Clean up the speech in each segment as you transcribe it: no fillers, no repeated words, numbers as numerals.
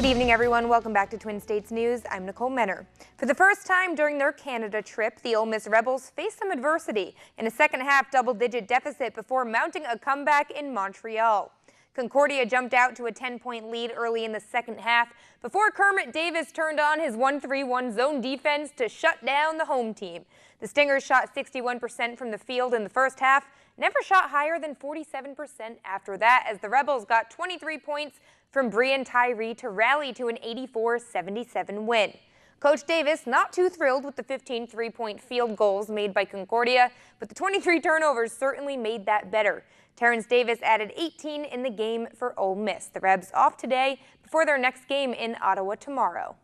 Good evening, everyone. Welcome back to Twin States News. I'm Nicole Menner. For the first time during their Canada trip, the Ole Miss Rebels faced some adversity in a second-half double-digit deficit before mounting a comeback in Montreal. Concordia jumped out to a 10-point lead early in the second half before Kermit Davis turned on his 1-3-1 zone defense to shut down the home team. The Stingers shot 61% from the field in the first half, never shot higher than 47% after that, as the Rebels got 23 points from Brian Tyree to rally to an 84-77 win. Coach Davis not too thrilled with the 15 three-point field goals made by Concordia, but the 23 turnovers certainly made that better. Terrence Davis added 18 in the game for Ole Miss. The Rebs off today before their next game in Ottawa tomorrow.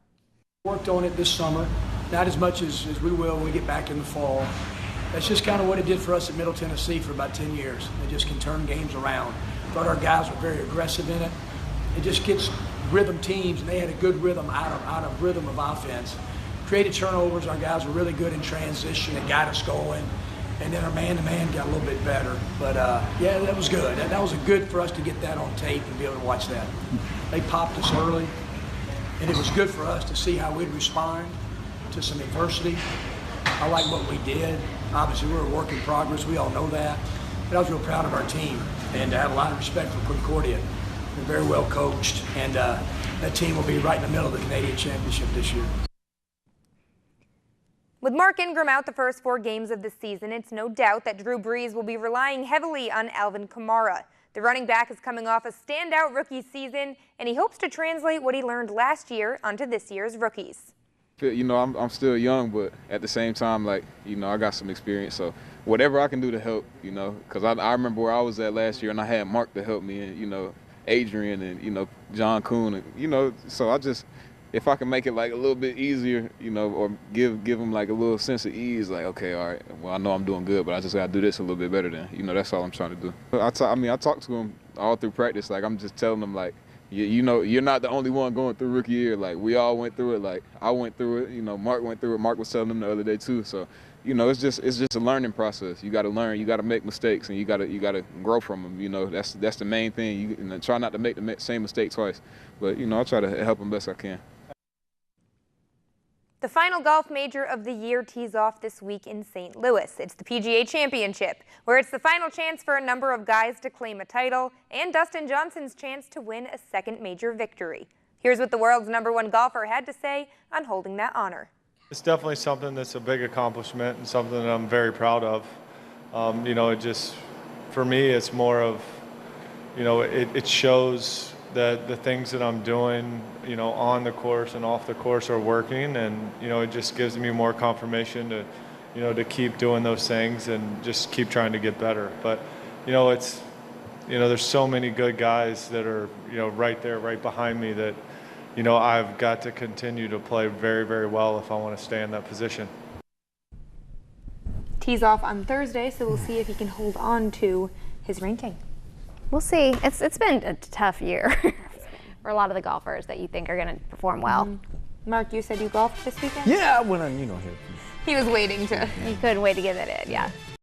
Worked on it this summer, not as much as we will when we get back in the fall. That's just kind of what it did for us at Middle Tennessee for about 10 years. They just can turn games around. Thought our guys were very aggressive in it. It just gets rhythm teams, and they had a good rhythm out of rhythm of offense. Created turnovers. Our guys were really good in transition and got us going. And then our man-to-man got a little bit better. But, yeah, that was good. That was good for us to get that on tape and be able to watch that. They popped us early, and it was good for us to see how we'd respond to some adversity. I like what we did. Obviously, we're a work in progress. We all know that. But I was real proud of our team, and I have a lot of respect for Concordia. They're very well coached, and that team will be right in the middle of the Canadian Championship this year. With Mark Ingram out the first 4 games of the season, it's no doubt that Drew Brees will be relying heavily on Alvin Kamara. The running back is coming off a standout rookie season, and he hopes to translate what he learned last year onto this year's rookies. You know, I'm still young, but at the same time, like, you know, I got some experience. So whatever I can do to help, you know, because I remember where I was at last year, and I had Mark to help me, and, you know, Adrian and, you know, John Kuhn, and, you know, so I just, if I can make it like a little bit easier, you know, or give them like a little sense of ease, like, okay, all right, well, I know I'm doing good, but I just got to do this a little bit better than, you know, that's all I'm trying to do. I talk to them all through practice. Like, I'm just telling them, like, you know, you're not the only one going through rookie year. Like, we all went through it. Like, I went through it. You know, Mark went through it. Mark was telling them the other day too. So, you know, it's just a learning process. You got to learn. You got to make mistakes, and you got to grow from them. You know, that's the main thing. You try not to make the same mistake twice. But, you know, I try to help them best I can. The final golf major of the year tees off this week in St. Louis. It's the PGA Championship, where it's the final chance for a number of guys to claim a title and Dustin Johnson's chance to win a second major victory. Here's what the world's #1 golfer had to say on holding that honor. It's definitely something that's a big accomplishment and something that I'm very proud of. You know, it just, for me, it's more of, you know, it shows that the things that I'm doing, you know, on the course and off the course are working, and, you know, it just gives me more confirmation to, you know, to keep doing those things and just keep trying to get better. But, you know, it's, you know, there's so many good guys that are, you know, right there, right behind me that, you know, I've got to continue to play very, very well if I want to stay in that position. Tees off on Thursday, so we'll see if he can hold on to his ranking. We'll see. It's been a tough year for a lot of the golfers that you think are going to perform well. Mark, you said you golfed this weekend? Yeah, I went on, you know, here. He was waiting to. You couldn't wait to get it in, yeah.